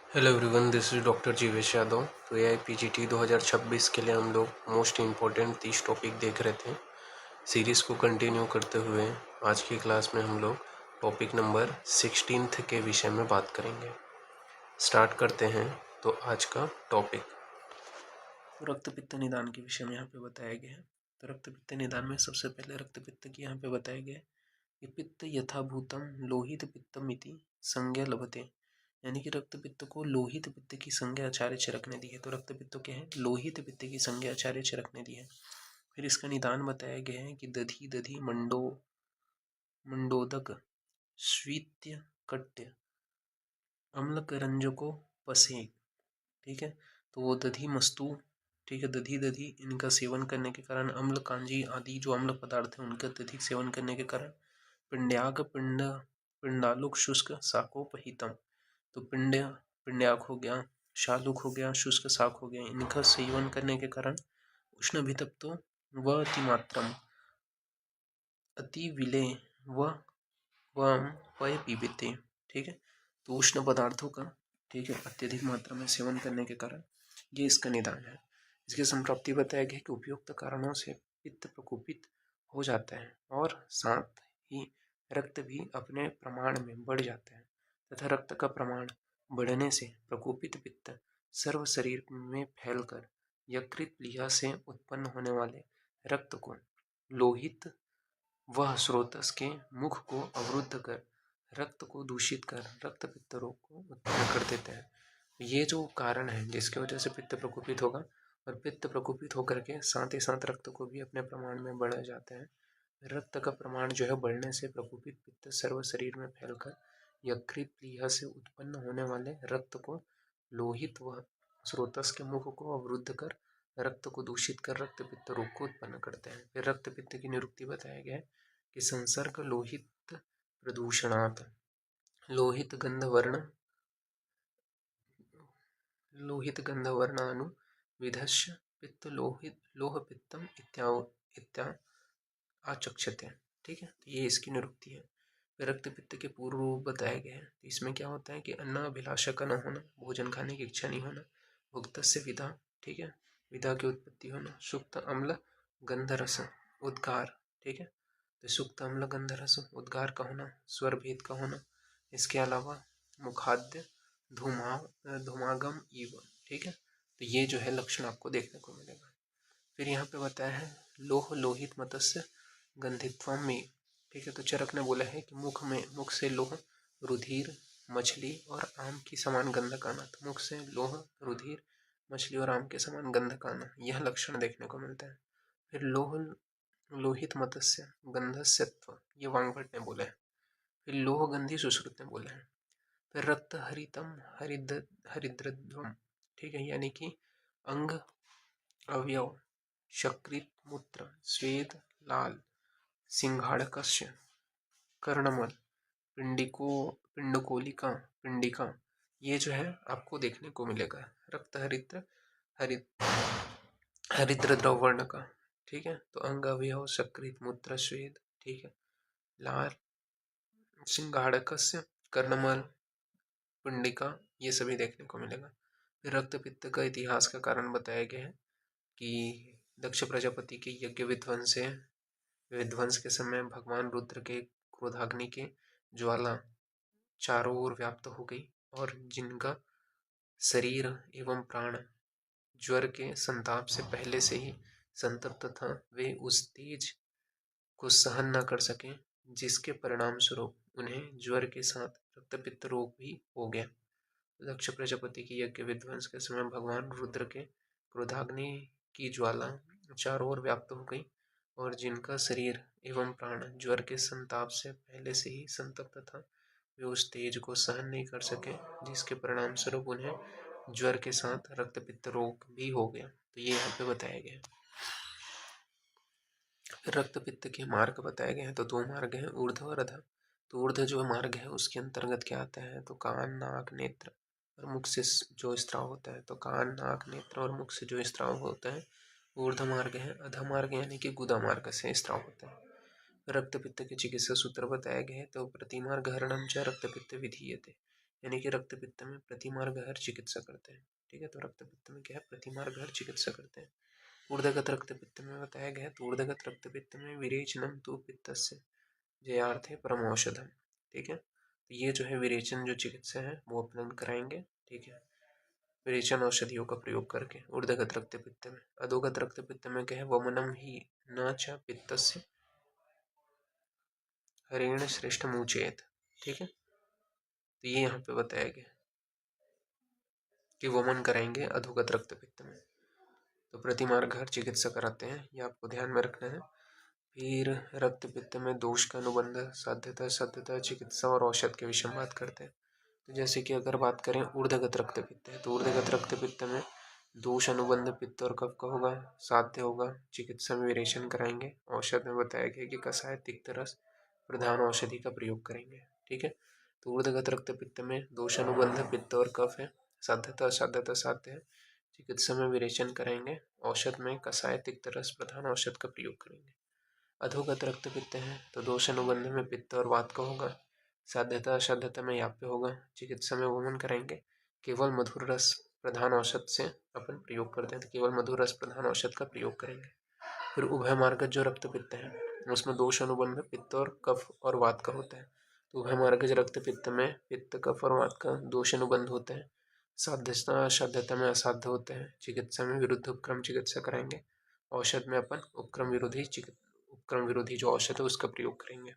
Hello everyone, this is doctor Jivesh Yadav. तो AIPGT 2026 के लिए हम लोग मोस्ट इम्पोर्टेंट 30 टॉपिक देख रहे थे। सीरीज़ को कंटिन्यू करते हुए आज की क्लास में हम लोग टॉपिक नंबर 16 के विषय में बात करेंगे। स्टार्ट करते हैं। तो आज का टॉपिक रक्त पित्त निदान के विषय में यहाँ पे बताया गया है। तो रक्त पित्त निदान में सबसे पहले रक्त पित्त की यहाँ पे बताया गया है कि पित्त यथाभूतम लोहित पित्तम इति संज्ञा लभते, यानी कि रक्त पित्त को लोहित पित्त की संज्ञा आचार्य च रखने दी है। तो रक्त पित्त क्या है? लोहित पित्त की संज्ञा आचार्य च रखने दी है। फिर इसका निदान बताया गया है कि दधि दधि मंडोदक स्वीत्य कट्य अम्ल करंजको पसे। ठीक है, तो वो दधि मस्तु, ठीक है, दधि दधि इनका सेवन करने के कारण अम्ल कांजी आदि जो अम्ल पदार्थ हैं उनका अत्यधिक सेवन करने के कारण पिंड्याक पिंडालुक शुष्क साकोपहितम, तो पिंड्याक हो गया, शालुक हो गया, शुष्क शाक हो गया, इनका सेवन करने के कारण उष्ण अभितप्तो व अतिमात्रम अति विले व पय पीबते। ठीक है, तो उष्ण पदार्थों का, ठीक है, अत्यधिक मात्रा में सेवन करने के कारण ये इसका निदान है। इसकी संप्राप्ति बताया गया कि उपयुक्त कारणों से पित्त प्रकोपित हो जाता है और साथ ही रक्त भी अपने प्रमाण में बढ़ जाता है तथा रक्त का प्रमाण बढ़ने से प्रकोपित पित्त सर्व शरीर में फैलकर यकृत प्लीहा से उत्पन्न होने वाले रक्त को लोहित वह स्रोतस के मुख को अवरुद्ध कर रक्त को दूषित कर रक्त पित्त रोग को उत्पन्न कर देते हैं। ये जो कारण है जिसकी वजह से पित्त प्रकोपित होगा, और पित्त प्रकोपित होकर के साथ ही साथ रक्त को भी अपने प्रमाण में बढ़ा जाता है। रक्त का प्रमाण जो है बढ़ने से प्रकोपित पित्त सर्व शरीर में फैलकर यकृत प्लीहा से उत्पन्न होने वाले रक्त को लोहित व स्रोतस के मुख को अवरुद्ध कर रक्त को दूषित कर रक्त पित्त रोग को उत्पन्न करते हैं। फिर रक्त पित्त की निरुक्ति बताया गया है कि संसर्ग लोहित प्रदूषणात् लोहित गंधवर्णानु विधस्य पित्त लोह पित्तम इत्या आचक्षते। ठीक है, तो ये इसकी निरुक्ति है। रक्त पित्त के पूर्व रूप बताया गया है। तो इसमें क्या होता है कि अन्न अभिलाषा का न होना, भोजन खाने की इच्छा नहीं होना, भुक्तस्य विधा, ठीक है, विधा की उत्पत्ति होना, सुक्त अम्ल गंधरस उद्गार, ठीक है, तो सुक्त अम्ल गंधरस उद्गार का होना, स्वर भेद का होना, इसके अलावा मुखाद्य धूमागम इव, ठीक है, तो ये जो है लक्षण आपको देखने को मिलेगा। फिर यहाँ पे बताया है लोह लोहित मतस्य गंधित्वम में, ठीक है, तो चरक ने बोला है कि मुख से लोह रुधिर मछली और आम की समान गंधक आना, तो मुख से लोह रुधिर मछली और आम के समान गंधक आना, यह लक्षण देखने को मिलता है। फिर लोहित मतस्य गंधस्यत्व, ये वांगभट ने बोला है। फिर लोह गंधी सुश्रुत ने बोला है। फिर रक्त हरितम हरिद्रध्वम, ठीक है, यानी कि अंग अवयव शकृत मूत्र स्वेद लाल सिंघाड़कस्य कर्णमल पिंडकोलिका पिंडिका, ये जो है आपको देखने को मिलेगा। रक्त हरिद्र द्रव वर्ण का, ठीक है, तो अंग अवयव शकृत मूत्र स्वेद, ठीक है, लाल सिंघाड़कस्य कर्णमल पिंडिका, ये सभी देखने को मिलेगा। फिर रक्त पित्त का इतिहास का कारण बताया गया है कि दक्ष प्रजापति के यज्ञ विध्वंस के समय भगवान रुद्र के क्रोधाग्नि के ज्वाला चारों ओर व्याप्त हो गई और जिनका शरीर एवं प्राण ज्वर के संताप से पहले से ही संतप्त था, वे उस तेज को सहन न कर सके, जिसके परिणाम स्वरूप उन्हें ज्वर के साथ रक्तपित्त रोग भी हो गया। दक्ष प्रजापति की यज्ञ विध्वंस के समय भगवान रुद्र के क्रोधाग्नि की ज्वाला चारों ओर व्याप्त हो गई और जिनका शरीर एवं प्राण ज्वर के संताप से पहले से ही संतप्त था, वे उस तेज को सहन नहीं कर सके, जिसके परिणाम स्वरूप उन्हें ज्वर के साथ रक्तपित्त रोग भी हो गया। तो ये यहाँ पे बताया गया। रक्त पित्त के मार्ग बताए गए हैं। तो दो मार्ग हैं, ऊर्ध्व और अधः। तो ऊर्ध्व जो मार्ग है उसके अंतर्गत क्या आता है, तो कान नाक नेत्र और मुख से जो स्त्राव होता है, तो कान नाक नेत्र और मुख से जो स्त्राव होता है ऊर्ध्व मार्ग है। अधः मार्ग यानी कि गुदा मार्ग से स्त्राव होता है। रक्त पित्त के चिकित्सा सूत्र बताए गए हैं। तो प्रतिमार्ग हरणम च रक्त पित्त विधीयते, यानी कि रक्त पित्त में प्रतिमार्ग हर चिकित्सा करते हैं। ठीक है, तो रक्त पित्त में क्या है, प्रतिमार्ग हर चिकित्सा करते हैं। ऊर्ध्वगत रक्त पित्त में बताया गया है, तो ऊर्ध्वगत रक्त पित्त में विरेचनम तो पित्तस्य जयार्थे परम औषधम। ठीक है, तो ये जो है विरेचन जो चिकित्सा है वो अपन कराएंगे। ठीक है, विरेचन औषधियों का प्रयोग करके ऊर्ध्वगत रक्त पित्त में। अधोगत रक्त पित्त में क्या है, वमनम ही न च पित्तस्य हरेण श्रेष्ठ मुचेत। ठीक है, तो ये यहाँ पे बताया गया कि वमन कराएंगे अधोगत रक्त पित्त में, तो प्रतिमार्ग हर चिकित्सा कराते हैं, ये आपको ध्यान में रखना है। फिर रक्त पित्त में दोष का अनुबंध, साध्यता, साध्यता, चिकित्सा और औषध के विषय में बात करते हैं। तो जैसे कि अगर बात करें ऊर्ध्वगत रक्त पित्त है, तो ऊर्ध्वगत रक्त पित्त में दोष अनुबंध पित्त और कफ का होगा, साध्य होगा, चिकित्सा में विरेचन कराएंगे, औषध में बताया गया कि कषाय, तिक्त रस प्रधान औषधि का प्रयोग करेंगे। ठीक है, तो ऊर्ध्वगत रक्त पित्त में दोष अनुबंध पित्त और कफ है, साध्यता असाध्यता साध्य है, चिकित्सा में विरेचन कराएंगे, औषध में कषाय, तिक्त रस प्रधान औषध का प्रयोग करेंगे। अधोगत रक्त पित्त है, तो दोष अनुबंध में पित्त और वात का होगा, साध्यता असाध्यता में याप्य होगा, चिकित्सा में वमन कराएंगे, केवल मधुर रस प्रधान औषध से अपन प्रयोग करते हैं, तो केवल मधुर रस प्रधान औषध का प्रयोग करेंगे। फिर उभय मार्गज जो रक्त पित्त है उसमें दोष अनुबंध पित्त और कफ और वात का होता है, तो उभय मार्गज रक्त पित्त में पित्त, कफ और वात का दोष अनुबंध होते हैं, साध्यता असाध्यता में असाध्य होते हैं, चिकित्सा में विरुद्ध उपक्रम चिकित्सा कराएंगे, औषध में अपन उपक्रम विरोधी जो औषध है उसका प्रयोग करेंगे।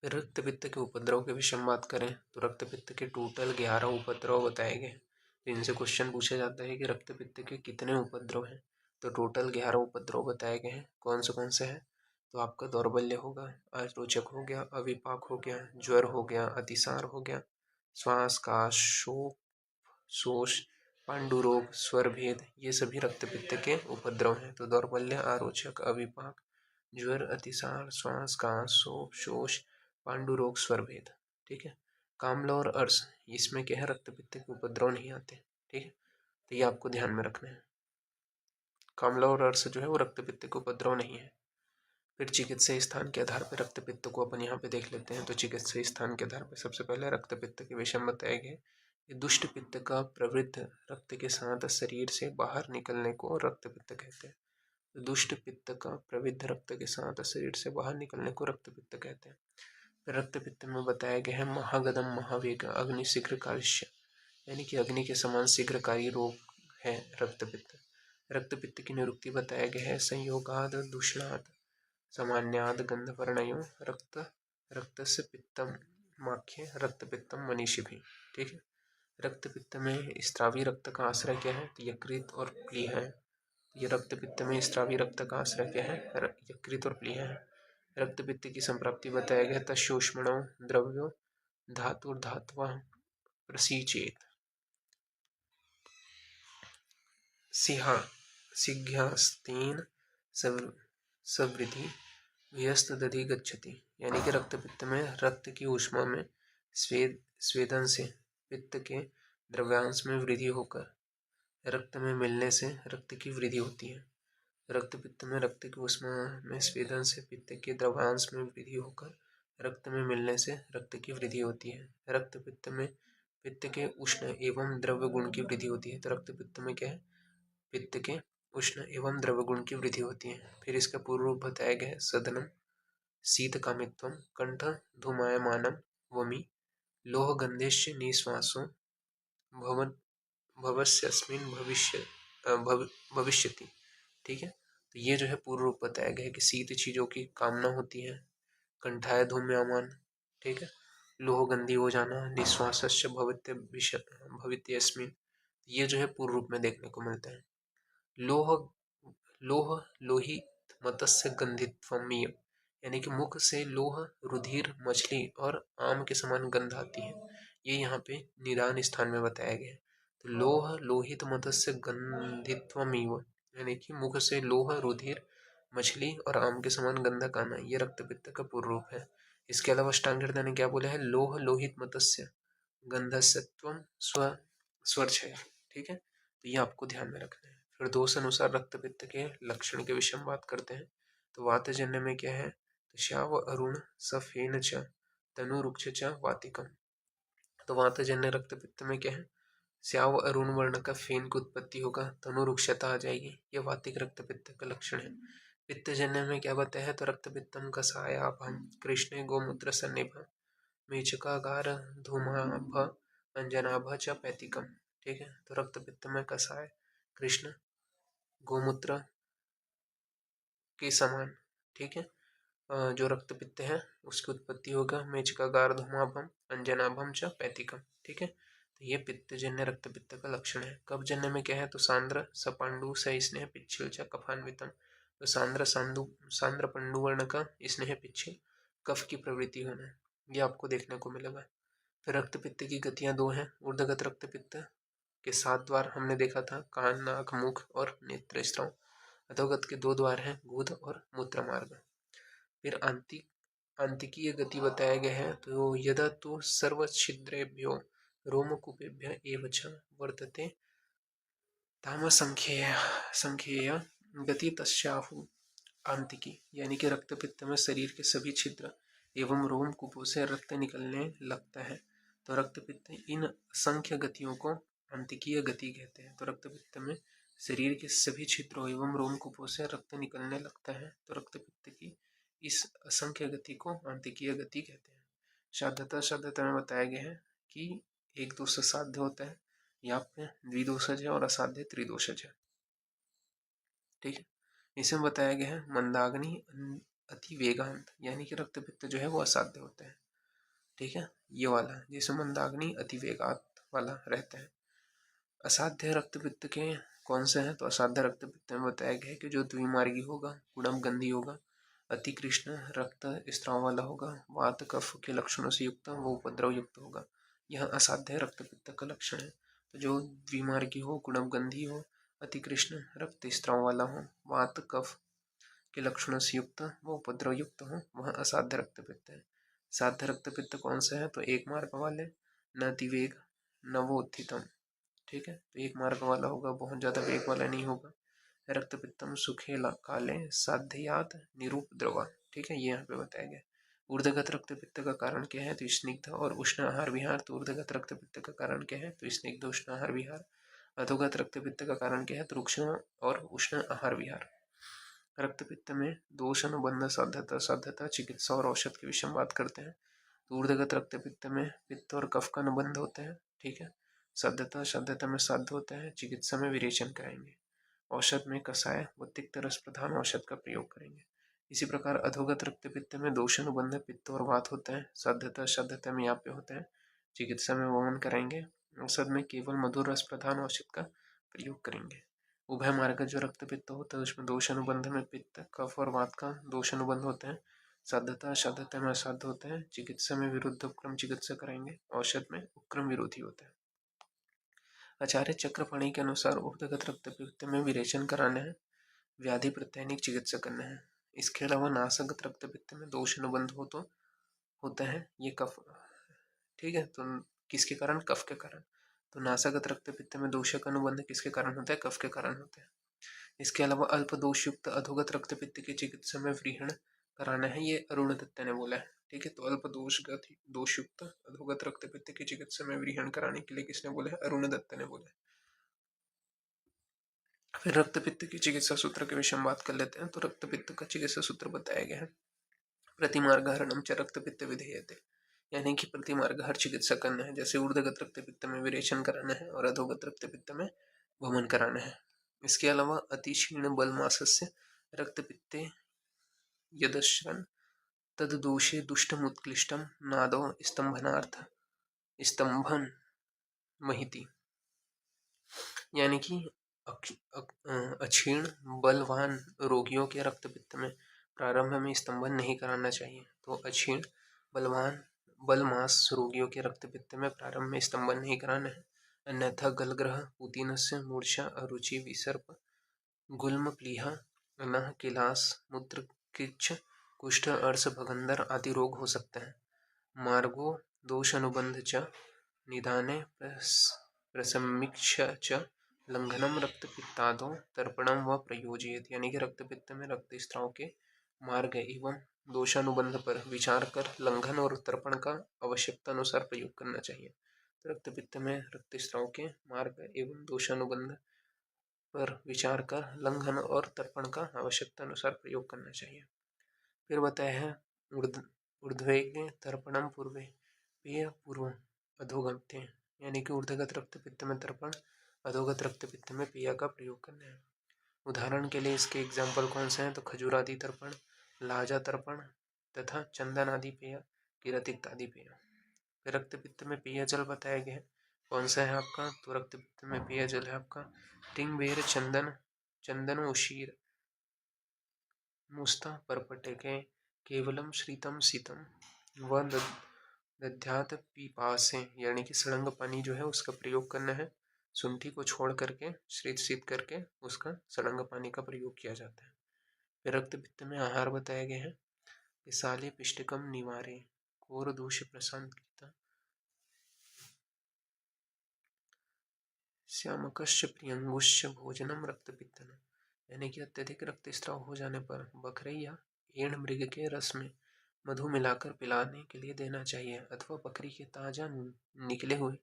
रक्त पित्त के उपद्रव के विषय में बात करें तो रक्त पित्त के टोटल 11 उपद्रव बताए गए। इनसे क्वेश्चन पूछा जाता है कि रक्त पित्त के कितने उपद्रव हैं, तो टोटल 11 उपद्रव बताए गए हैं। कौन से हैं, तो आपका दौर्बल्य होगा, आरोचक हो गया, अविपाक हो गया, ज्वर हो गया, अतिसार हो गया, श्वास का शोक, शोष, पांडुरोग, स्वर भेद, ये सभी रक्त पित्त के उपद्रव हैं। तो दौर्बल्य, आरोचक, अविपाक, ज्वर, अतिसार, श्वास का शोष, पांडुरोग, स्वर भेद। ठीक है, कामला और अर्श इसमें क्या है, रक्त पित्त के उपद्रव नहीं आते। ठीक है, तो ये आपको ध्यान में रखना है, कामला और अर्श जो है वो रक्त पित्त के उपद्रव नहीं है। फिर चिकित्सा स्थान के आधार पर रक्त पित्त को अपन यहाँ पे देख लेते हैं। तो चिकित्सा स्थान के आधार पर सबसे पहले रक्त पित्त के विषय में बताया गया कि दुष्ट पित्त का प्रवृत्त रक्त के साथ शरीर से बाहर निकलने को रक्त पित्त कहते हैं। तो दुष्ट पित्त का प्रवृत्त रक्त के साथ शरीर से बाहर निकलने को रक्त पित्त कहते हैं। फिर रक्त पित्त में बताया गया है महागदम महावेग अग्नि शीघ्र कारिष्य, यानी कि अग्नि के समान शीघ्रकारी रोग है रक्त पित्त। रक्त पित्त की निरुक्ति बताया गया है संयोगाद दूषणाद सामान्याद गंधवर्णयो रक्त रक्तस्य पित्तम माख्य रक्त पित्तम मनीषी भी। ठीक है, रक्त पित्त में स्त्रावी रक्त का आश्रय क्या है, तो यकृत और प्लीहा है। ये रक्त पित्त में स्त्रावी रक्त का आश्रय क्या है, यकृत और प्लीहा है। रक्त पित्त की संप्राप्ति बताया गया तशोष्मणो द्रव्यो धातुर्धात्वा प्रसीचेत सिहा सिघ्यास्तेन सवृद्धि व्यस्त दधि गच्छति, यानी कि रक्त पित्त में रक्त की ऊष्मा में स्वेदन से पित्त के द्रव्यांश में वृद्धि होकर रक्त में मिलने से रक्त की वृद्धि होती है। रक्त पित्त में रक्त की ऊष्मा में स्वेदन से पित्त के द्रव्यांश में वृद्धि होकर रक्त में मिलने से रक्त की वृद्धि होती है। रक्त पित्त में पित्त के उष्ण एवं द्रव्य गुण की वृद्धि होती है। तो रक्त पित्त में क्या है, पित्त के उष्ण एवं द्रव्य गुण की वृद्धि होती है। फिर इसका पूर्व रूप बताया गया है सदनम शीत कामित्वम कंठ धूमायमानम वमी लोह गंधेश निश्वासो भवस्यस्मिन् भविष्यति। ठीक है, तो ये जो है पूर्व रूप बताया गया है कि शीत चीजों की कामना होती है, कंठाय धूम्यमान, ठीक है, लोह गंधी हो जाना, निश्वासस्य भवित्यस्मिन्, ये जो है पूर्व रूप में देखने को मिलता है। लोह लोह लोहित मतस्य गंधित्वमीय, यानी कि मुख से लोह रुधिर मछली और आम के समान गंध आती है, ये यहाँ पे निदान स्थान में बताया गया है। तो लोह लोहित मत्स्य गंधित्वमीव, यानी कि मुख से लोह रुधिर मछली और आम के समान गंधक आना, ये रक्त पित्त का पूर्व रूप है। इसके अलावा अष्टांग हृदय ने क्या बोला है, लोह लोहित मत्स्य गंधस्यत्वम स्वरक्षय। ठीक है, तो ये आपको ध्यान में रखना है। फिर दोष अनुसार रक्त पित्त के लक्षण के विषय में बात करते हैं। तो वातजन्य में क्या है, तो श्याव अरुण सफेन च तनु रुक्ष च वातिकम, तो वातजन्य रक्त पित्त में क्या है, स्याव अरुण वर्ण का फेन की उत्पत्ति होगा, तनुरुक्षता आ जाएगी। ये वातिक रक्त पित्त का लक्षण है। पित्तजन्य में क्या बताया है, तो रक्त पित्तम कषायाभम कृष्णे गोमूत्र सन्निभ मेचकागार धूमाभ अंजनाभ च पैतिकम। ठीक है, तो रक्त पित्त में कषाय कृष्ण गोमूत्र के समान, ठीक है, जो रक्त पित्त है उसकी उत्पत्ति होगा मेचकागार धूमाभम अंजनाभम च पैतिकम। ठीक है, तो ये पित्तजन्य रक्त पित्त का लक्षण है। कफजन्य में क्या है, तो सांद्र सपांडु सस्नेह पिच्छिल च कफान्वितम। तो सांद्र पंडु वर्ण का स्नेह पिच्छिल कफ की प्रवृत्ति होना, ये आपको देखने को मिलेगा। फिर रक्त पित्त की गतियां दो हैं। ऊर्ध्वगत रक्त पित्त के 7 द्वार हमने देखा था, कान नाक मुख और नेत्र स्त्राव। अधोगत के 2 द्वार हैं, गुद और मूत्र मार्ग। फिर आंतिकीय गति बताया गया है, तो यदा तो सर्व छिद्रेभ्यो रोमकूपेभ्य एव च वर्तते ताम संख्येय गति तस्याहु आंतिकी। यानी कि रक्त पित्त में शरीर के सभी छिद्र एवं रोम कूपों से रक्त निकलने लगता है, तो रक्त पित्त इन असंख्य गतियों को आंतिकीय गति कहते हैं। तो रक्त पित्त में शरीर के सभी छिद्रों एवं रोम कूपों से रक्त निकलने लगता है, तो रक्त पित्त की इस असंख्य गति को आंतिकीय गति कहते हैं। साध्यता में बताया गया है कि एक दोष साध्य होता है, यहाँ पे द्विदोषज है और असाध्य त्रिदोषज है। ठीक है, इसमें बताया गया है मंदाग्नि अति वेगांत, यानी कि रक्त पित्त जो है वो असाध्य होता है। ठीक है, ये वाला जिसमें मंदाग्नि अति वेगात वाला रहता है। असाध्य रक्त पित्त के कौन से हैं, तो असाध्य रक्त पित्त में बताया गया है कि जो द्विमार्गी होगा, गुणम गंधी होगा, अति कृष्ण रक्त स्त्राव वाला होगा, वात कफ के लक्षणों से युक्त, वो उपद्रव युक्त होगा। यह असाध्य रक्त पित्त का लक्षण है। तो जो द्विमार्गी हो, गुणम गंधी हो, अति कृष्ण रक्त स्त्राव वाला हो, वात कफ के लक्षणों से युक्त, वो उपद्रव युक्त हो, वह असाध्य रक्त पित्त है। साध्य रक्त पित्त कौन सा है, तो एक मार्ग वाले, न अतिवेग न वो उत्थितम। ठीक है, तो एक मार्ग वाला होगा, बहुत ज्यादा वेग वाला नहीं होगा। रक्त पित्तम सुखेला काले साध्ययात निरूप द्रवा। ठीक है, ये यहाँ पे बताया गया। ऊर्ध्वगत रक्त पित्त का कारण क्या है, तो स्निग्ध और उष्ण आहार विहार। तो ऊर्ध्वगत रक्त पित्त का कारण क्या है, तो स्निग्ध उष्ण आहार विहार। अधोगत रक्त पित्त का कारण क्या है, तो रुक्ष और उष्ण आहार विहार। रक्त पित्त में दोष अनुबंध साध्यता चिकित्सा और औषध के विषय में बात करते हैं। तो ऊर्ध्वगत रक्त पित्त में पित्त और कफ का अनुबंध होता है। ठीक है, साध्यता में साध्य होता है, चिकित्सा में विरेचन कराएंगे, औषध में कषाय व तिक्त रस प्रधान औषध का प्रयोग करेंगे। इसी प्रकार अधोगत रक्त पित्त में दोष अनुबंध पित्त और वात होता है। साध्यता में यहाँ पे होता है, चिकित्सा में वमन कराएंगे, औषध में केवल मधुर रस प्रधान औषध का प्रयोग करेंगे। उभय मार्ग जो रक्त पित्त होता है उसमें दोष अनुबंध में पित्त कफ और वात का दोष अनुबंध होता है। साध्यता में असाध्य होता है, चिकित्सा में विरुद्ध उपक्रम चिकित्सा कराएंगे, औषध में उपक्रम विरोधी होता है। आचार्य चक्रपाणी के अनुसार ऊर्ध्वगत रक्त पित्त में विरेचन कराना है, व्याधि प्रत्यानिक चिकित्सा करना है। इसके अलावा नासागत रक्त पित्त में दोष अनुबंध हो तो होता है, ये कफ। ठीक है, तो किसके कारण, कफ के कारण। तो नासागत रक्त पित्त में दोषक अनुबंध किसके कारण होता है, कफ के कारण होता है। इसके अलावा अल्प दोषयुक्त अधोगत रक्त पित्त की चिकित्सा में व्रीहण कराना है, ये अरुण दत्त ने बोला है। ठीक है, तो अल्प दोषयुक्त अधोगत रक्त पित्त की चिकित्सा में व्रीहण कराने के लिए किसने बोला है, अरुण दत्त ने बोला है। फिर रक्त पित्त की चिकित्सा सूत्र के विषय में बात कर लेते हैं। तो रक्त पित्त का चिकित्सा सूत्र बताया गया है, प्रतिमार्ग हरणम च रक्त पित्त विधेयते, यानी कि प्रतिमार्ग हर चिकित्सा करना है। जैसे ऊर्ध्वगत रक्त पित्त में विरेचन कराना है और अधोगत रक्त पित्त में वमन कराना है। इसके अलावा अतिक्षीण बलमासस्य रक्त पित्ते यदश्रन तद दोषे दुष्टम उत्कृष्टम नादो स्तंभनार्थ स्तंभन महिति, यानी कि अक्षीण बलवान रोगियों के रक्त पित्त में प्रारंभ में स्तंभन नहीं कराना चाहिए। तो अक्षीण बलवान बलमास रोगियों के रक्त पित्त में प्रारंभ में स्तंभन नहीं कराना है, अन्यथा गलग्रह पुतीनस्य मूर्छा अरुचि विसर्प गुल्म प्लीहा अनह किलास मूत्र किच्छ कुष्ठ अर्श भगंदर आदि रोग हो सकते हैं। मार्गो दोष अनुबंध च निधाने प्रसमीक्ष च लंघनम रक्त पित्तादो तर्पणम व प्रयोजयत, यानी कि रक्त पित्त में रक्त स्त्राव के मार्ग एवं दोषानुबंध पर विचार कर लंघन और तर्पण का आवश्यकता अनुसार प्रयोग करना चाहिए। रक्त पित्त में रक्त स्राव के मार्ग एवं दोषानुबंध पर विचार कर लंघन और तर्पण का आवश्यकता अनुसार प्रयोग करना चाहिए। फिर बताया है ऊर्ध्वेगे तर्पणम पूर्वे पेय पूर्व अधोगत्य, यानी कि ऊर्ध्वगत रक्त पित्त में तर्पण, अधोगत रक्त पित्त में पेय का प्रयोग करना है। उदाहरण के लिए इसके एग्जाम्पल कौन से हैं, तो खजूर आदि तर्पण, लाजा तर्पण तथा चंदन आदि पेय, किरतिक्त आदि पेय। रक्त पित्त में पेय जल बताया गया है, कौन सा है आपका, तो रक्त पित्त में पेय जल है आपका टिंगबेर चंदन उशीर मुस्ता परपटके केवलम श्रीतम शीतम व दध्यात पीपासे, यानी कि सड़ंग पानी जो है उसका प्रयोग करना है। शुंठी को छोड़ करके शीत शीत करके उसका सड़ंग पानी का प्रयोग किया जाता है। फिर रक्त पित्त में आहार बताया गया है, पिसाले पिष्टकम निवारे कोर दूष प्रशांत श्यामकश्च प्रियंगुश्च भोजनम रक्त पित्तन, यानी कि अत्यधिक रक्तस्राव हो जाने पर बकरे या एड़ मृग के रस में मधु मिलाकर पिलाने के लिए देना चाहिए, अथवा बकरी के ताजा निकले हुए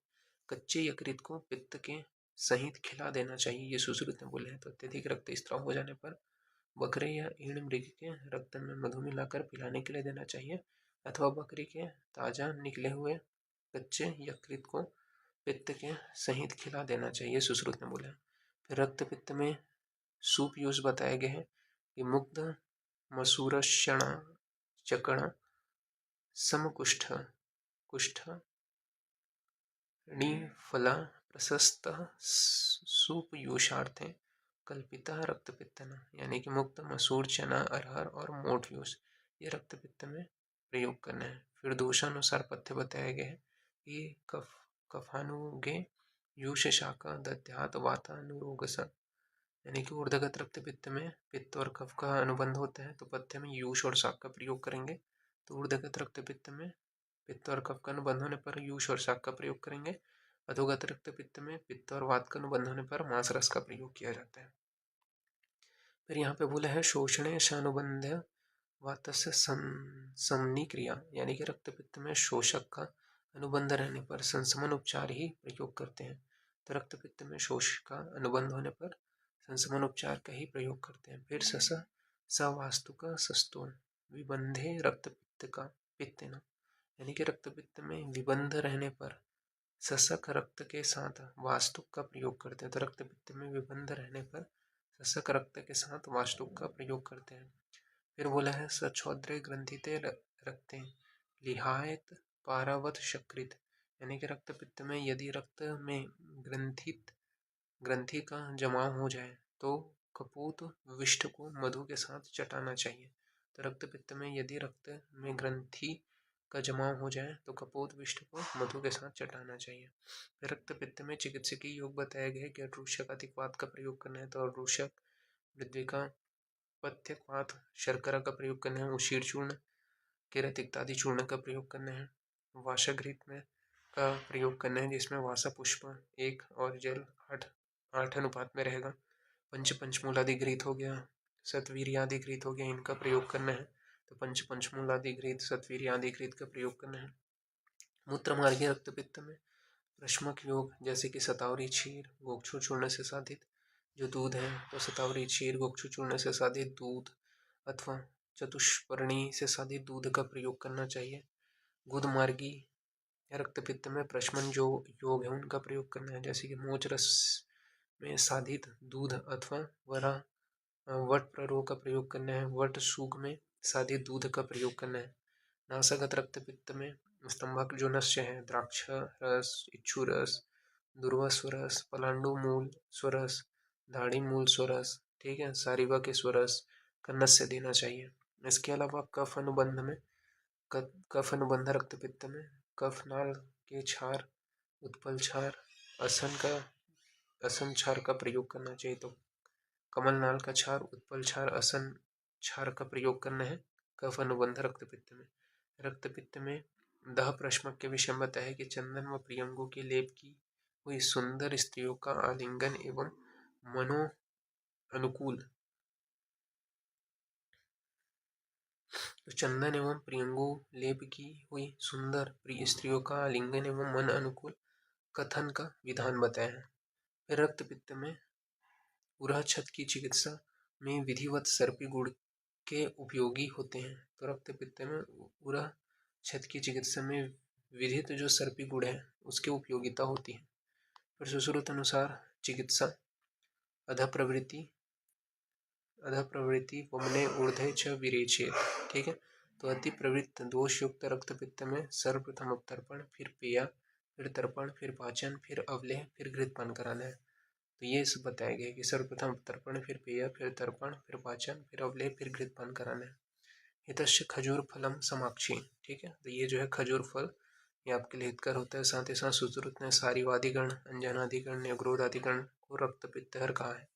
कच्चे यकृत को पित्त के सहित खिला देना चाहिए, ये सुश्रुत ने बोले हैं। तो अत्यधिक रक्तस्राव हो जाने पर बकरे या एड़ मृग के रक्त में मधु मिलाकर पिलाने के लिए देना चाहिए, अथवा बकरी के ताजा निकले हुए कच्चे यकृत को पित्त के सहित खिला देना चाहिए, सुश्रुत ने बोला। फिर रक्त पित्त में सूप यूज बताए गए हैं कि मुग्ध मसूरक्षण चकण समकुष्ठ कुष्ठ फला प्रशस्त सूप यूषार्थे कल्पिता रक्त पित्तन, यानी कि मुक्त मसूर चना अरहर और मोठ यूज ये रक्त पित्त में प्रयोग करना है। फिर दोषानुसार पथ्य बताए गए हैं कि कफानुगे यूष शाखा दध्यात वातानुरोगस, यानी कि ऊर्ध्वगत रक्त पित्त में पित्त और कफ का अनुबंध होता है, तो पथ्य में यूष और शाक का प्रयोग करेंगे। तो ऊर्ध्वगत रक्त पित्त में पित्त और कफ का अनुबंध होने पर यूष और शाक का प्रयोग करेंगे। अधोगत रक्त पित्त में पित्त और वात का अनुबंध होने पर मांस रस का प्रयोग किया जाता है। फिर यहाँ पे बोला है शोषणे शानुबंध वातस्य समनी क्रिया, यानी कि रक्त पित्त में शोषक का अनुबंध रहने पर संसमन उपचार ही प्रयोग करते हैं। तो रक्त पित्त में शोष का अनुबंध होने पर संसमन उपचार का ही प्रयोग करते हैं। फिर सवास्तु का सस्तो विबंधे रक्त पित्त का पित्तेन, यानी कि रक्त पित्त में विबंध रहने पर सशक रक्त के साथ वास्तुक का प्रयोग करते हैं। तो रक्त पित्त में विबंध रहने पर सशक रक्त के साथ वास्तुक का प्रयोग करते हैं। फिर बोला है सछौद्रे ग्रंथिते रक्ते लिहायत पारावत शक्रित, यानी कि रक्त पित्त में यदि रक्त में ग्रंथि का जमाव हो जाए तो कपूत विष्ठ को मधु के साथ चटाना चाहिए। तो रक्त पित्त में यदि रक्त में ग्रंथि का जमाव हो जाए तो कपोत विष्ठ को मधु के साथ चटाना चाहिए। फिर रक्त पित्त में चिकित्सकीय योग बताया गया है कि अरूषक अधिकवात का प्रयोग करना है, तो अरूषक मृद्विका पथ्यपात शर्करा का प्रयोग करना है, उशीर चूर्ण किरतिक्त आदि चूर्ण का प्रयोग करना है, वासाघृत में का प्रयोग करना है जिसमें वासा पुष्प 1 और जल 8 अनुपात में रहेगा, पंचमूलादि घृत हो गया, सतवीर्यादि घृत हो गया, इनका प्रयोग करना है। तो पंचमूलादि घृत सतवीर्यादि घृत का प्रयोग करना है। मूत्रमार्गीय रक्त पित्त में प्रश्मक योग जैसे कि सतावरी क्षीर गोक्षु चूर्ण से साधित जो दूध है, तो सतावरी क्षीर गोक्षु चूर्ण से साधित दूध अथवा चतुष्पर्णी से साधित दूध का प्रयोग करना चाहिए। गुदमार्गी रक्त पित्त में प्रशमन जो योग है उनका प्रयोग करना है, जैसे कि मोच रस में साधित दूध अथवा वट प्ररोह का प्रयोग करना है, वट सूग में साधित दूध का प्रयोग करना है। नासागत रक्त पित्त में स्तंभक जो नस्य है द्राक्ष रस इच्छू रस दुर्वा स्वरस पलांडु मूल स्वरस दाढ़ी मूल स्वरस, ठीक है, सारिवा के स्वरस का नस्य देना चाहिए। इसके अलावा कफ अनुबंध में कफ अनुबंध रक्त पित्त में कफ नाल के क्षार उत्पल क्षार असन क्षार का प्रयोग करना चाहिए। तो कमल नाल का क्षार उत्पल क्षार असन क्षार का प्रयोग करना है कफ अनुबंध रक्त पित्त में। रक्त पित्त में दह प्रश्मक के विषय में बताया कि चंदन व प्रियंगों के लेप की हुई सुंदर स्त्रियों का आलिंगन एवं मनो अनुकूल, तो चंदन एवं प्रियंगों लेप की हुई सुंदर प्रिय स्त्रियों का आलिंगन एवं मन अनुकूल कथन का विधान बताया है। फिर रक्त पित्त में उरहच्छद की चिकित्सा में विधिवत सर्पी गुड़ के उपयोगी होते हैं। तो रक्त पित्त में उरहच्छद की चिकित्सा में विधित जो सर्पी गुड़ है उसकी उपयोगिता होती है। फिर सुश्रुत अनुसार चिकित्सा अधः प्रवृत्ति वमने ऊर्ध्वे च विरेचेत। ठीक है, तो अति प्रवृत्त दोष युक्त रक्त पित्त में सर्वप्रथम अवतर्पण, फिर पेया, फिर तर्पण, फिर पाचन, फिर अवलेह, फिर घृतपान कराना है। तो ये सब बताया गया कि सर्वप्रथम तर्पण, फिर पेय, फिर तर्पण, फिर पाचन, फिर अवलेह, फिर घृतपान कराना है। हितश्च खजूर फलम समाक्षी। ठीक है, तो ये जो है खजूर फल ये आपके लिए हितकर होता है। साथ ही साथ सुश्रुत ने सारीवादिगण, अंजनादिगण, न्यग्रोधादिगण को रक्त पित्तहर कहा है।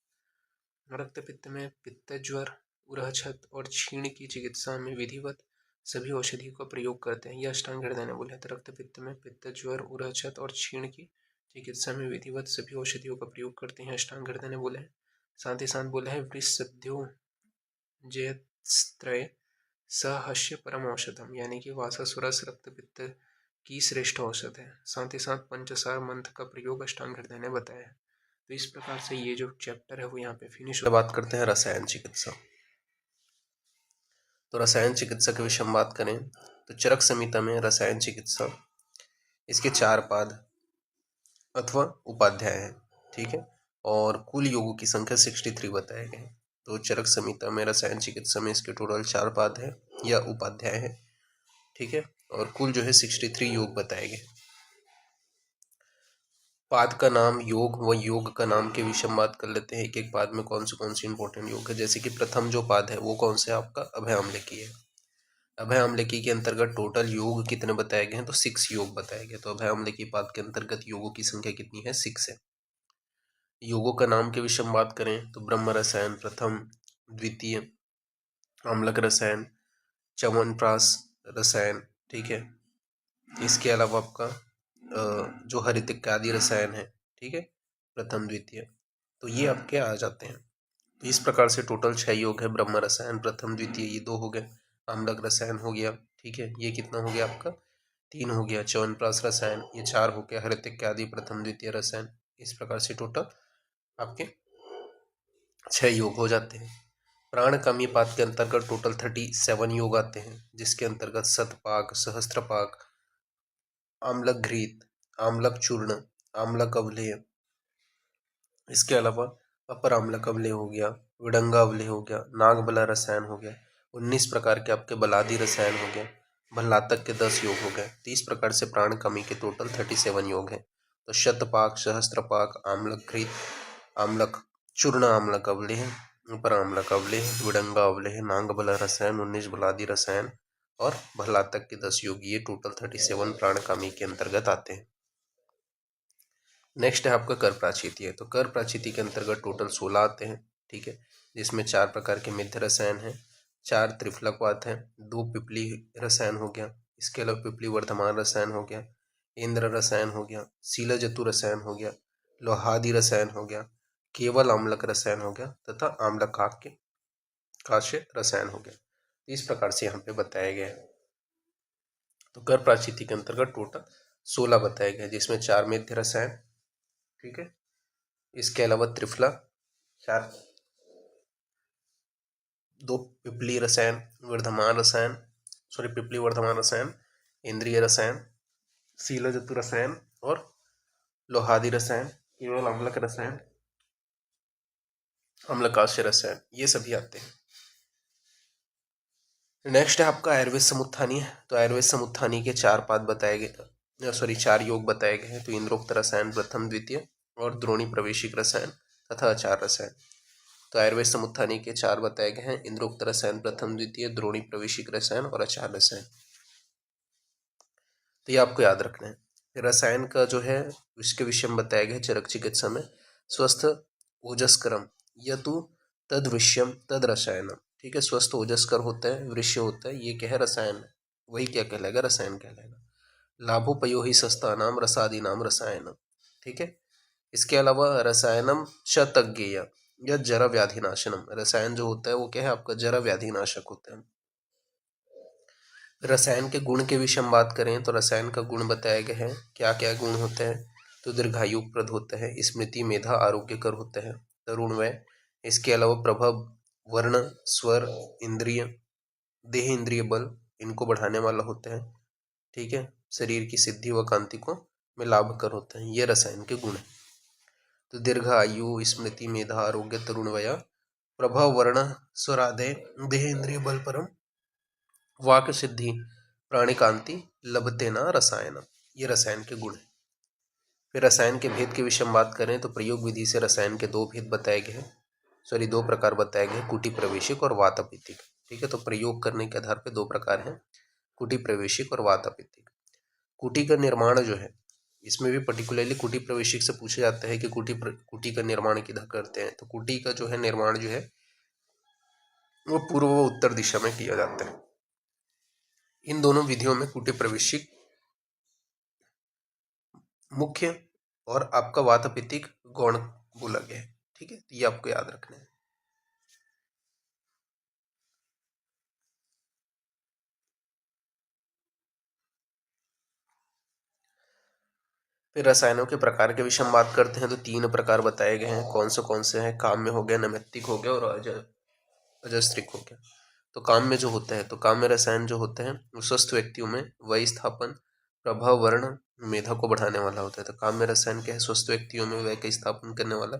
रक्त पित्त में पित्त ज्वर, उरहच्छद और छीण की चिकित्सा में विधिवत सभी औषधियों का प्रयोग करते हैं। यह अष्टांग हृदय ने बोला है। रक्त पित्त में पित्त ज्वर, उरहच्छद और छीण की चिकित्सा में विधिवत सभी औषधियों का प्रयोग करते हैं, अष्टांग हृदय ने बोला है। साथ ही साथ बोला है वृषध्यो जयत्रय सहस्य परम औषधम, यानी कि वासासुरस रक्त पित्त की श्रेष्ठ औषध है। साथ ही साथ पंचसार मंत्र का प्रयोग अष्टांग हृदय ने बताया है। तो इस प्रकार से ये जो चैप्टर है वो यहाँ पे फिनिश। बात करते हैं रसायन चिकित्सा। तो रसायन चिकित्सा के विषय में बात करें तो चरक संहिता में रसायन चिकित्सा इसके 4 पाद अथवा उपाध्याय है। ठीक है, और कुल योगों की संख्या 63 बताए गए। तो चरक संहिता में रसायन चिकित्सा में इसके टोटल 4 पाद है या उपाध्याय है। ठीक है, और कुल जो है 63 योग बताए गए। पाद का नाम योग व योग का नाम के विषय में बात कर लेते हैं। एक एक पाद में कौन सी इंपॉर्टेंट योग है। जैसे कि प्रथम जो पाद है वो कौन से आपका अभय आम्लकी है। अभय आम्लकी के अंतर्गत टोटल योग कितने बताए गए हैं, तो 6 योग बताए गए। तो अभय आम्लकी पाद के अंतर्गत योगों की संख्या कितनी है, 6 है। योगों का नाम के विषय में बात करें तो ब्रह्म रसायन प्रथम, द्वितीय आम्लक रसायन, च्यवनप्राश रसायन। ठीक है, इसके अलावा आपका जो हरितिक आदि रसायन है, ठीक है, प्रथम द्वितीय, तो ये आपके आ जाते हैं। तो इस प्रकार से टोटल 6 योग है। ब्रह्म रसायन प्रथम द्वितीय ये 2 हो गए, आम्लक रसायन हो गया, ठीक है, ये कितना हो गया आपका 3 हो गया, च्यवनप्राश रसायन ये 4 हो गया, हरितिक आदि प्रथम द्वितीय रसायन। इस प्रकार से टोटल आपके 6 योग हो जाते हैं। प्राण कामी पाद के अंतर्गत टोटल 37 योग आते हैं, जिसके अंतर्गत शतपाक, सहस्त्रपाक, आम्लक घृत, आम्लक चूर्ण, आम्लक अवलेह, इसके अलावा अपर आम्लक अवलेह हो गया, विडंगा अवलेह हो गया, नागबला रसायन हो गया, 19 प्रकार के आपके बलादी रसायन हो गया, भल्लातक के 10 योग हो गए। 30 प्रकार से प्राण कमी के टोटल 37 योग हैं। तो शतपाक, सहस्त्रपाक, आम्लक घृत, आम्लक चूर्ण, आम्लक अवलेह, अपर आम्लक अवलेह, विडंगा अवलेह, नागबला रसायन, 19 बलादी रसायन और भल्लातक के 10 योग, ये टोटल 37 प्राणकामी के अंतर्गत आते हैं। नेक्स्ट है आपका कर प्राचीति है। तो कर प्राचीति के अंतर्गत टोटल 16 आते हैं। ठीक है, जिसमें 4 प्रकार के मिथ्य रसायन हैं, 4 त्रिफलकवात हैं, 2 पिपली रसायन हो गया, इसके अलावा पिपली वर्धमान रसायन हो गया, इंद्र रसायन हो गया, शीलजतु रसायन हो गया, लोहादी रसायन हो गया, केवल आम्लक रसायन हो गया तथा आम्लक काश्य रसायन हो गया। इस प्रकार से यहाँ पे बताया गया है। तो कर प्राचीति के अंतर्गत टोटल 16 बताया गया, जिसमें 4 मिथ्य रसायन, ठीक है, इसके अलावा त्रिफला 4, 2 पिपली रसायन, वर्धमान रसायन, पिपली वर्धमान रसायन, इंद्रिय रसायन, शीलजतु रसायन और लोहादी रसायन, केवल आम्लक रसायन, अम्लकाश्य रसायन, ये सभी आते हैं। नेक्स्ट है आपका आयुर्वेद समुत्थानी है। तो आयुर्वेद समुत्थानी के 4 पाद बताए गए, 4 योग बताए गए हैं। तो इंद्रोक्त रसायन प्रथम द्वितीय और द्रोणी प्रवेशिक रसायन तथा आचार रसायन। तो आयुर्वेद समुत्थानी के 4 बताए गए हैं, इंद्रोक्त रसायन प्रथम द्वितीय, द्रोणी प्रवेशिक रसायन और आचार रसायन। तो ये आपको याद रखना है। रसायन का जो है इसके विषय में बताया गया चरक चिकित्सा में, स्वस्थ ओजस्करम यतु तद विषयम तद रसायनम। ठीक है, स्वस्थ ओजस्कर होता है, वृष्य होता है, ये क्या है, रसायन है, वही क्या कहलाएगा, रसायन कहलाएगा। लाभोपयो ही सस्ता नाम रसादी नाम रसायनम। ठीक है, इसके अलावा रसायनम शतज्ञेय या जरा व्याधि नाशनम। रसायन जो होता है वो क्या है आपका, जरा व्याधि नाशक होता है। रसायन के गुण के विषय में बात करें तो रसायन का गुण बताया गया है, क्या क्या गुण होते हैं। तो दीर्घायुप्रद होता है। स्मृति, मेधा, आरोग्यकर होता है। तरुण वय, इसके अलावा प्रभाव, वर्ण, स्वर, इंद्रिय, देह इंद्रिय बल, इनको बढ़ाने वाला होता है। ठीक है, शरीर की सिद्धि व कांति को में लाभकर होता है। ये रसायन के गुण है। तो दीर्घ आयु, स्मृति, मेधा, आरोग्य, तरुण वय, प्रभाव, वर्ण, स्वरादय, देह इंद्रिय बल, परम वाक सिद्धि, प्राणी कांति, लभते न रसायन। ये रसायन के गुण है। फिर रसायन के भेद के विषय में बात करें तो प्रयोग विधि से रसायन के दो भेद बताए गए हैं, दो प्रकार बताए गए, कुटी प्रवेशिक और वातपित्तिक। ठीक है, तो प्रयोग करने के आधार पर दो प्रकार हैं, कुटी प्रवेशिक और वातपित्तिक। कुटी का निर्माण जो है, इसमें भी पर्टिकुलरली कुटी प्रवेशिक से पूछा जाता है कि कुटी का निर्माण किधर करते हैं। तो कुटी का जो है निर्माण जो है वो पूर्व व उत्तर दिशा में किया जाता है। इन दोनों विधियों में कुटी प्रवेशिक मुख्य और आपका वातपित्तिक गौण बोला गया है। ठीक है, तो ये आपको याद रखना है। फिर रसायनों के प्रकार के विषय में बात करते हैं तो तीन प्रकार बताए गए हैं। कौन से हैं? काम्य हो गया, नैमित्तिक हो गया और अजस्त्रिक हो गया। तो काम में जो होता है, तो काम में रसायन जो होते हैं वो स्वस्थ व्यक्तियों में वय स्थापन, प्रभाव, वर्ण, मेधा को बढ़ाने वाला होता है। तो काम में रसायन क्या है? स्वस्थ व्यक्तियों में वय का स्थापन करने वाला,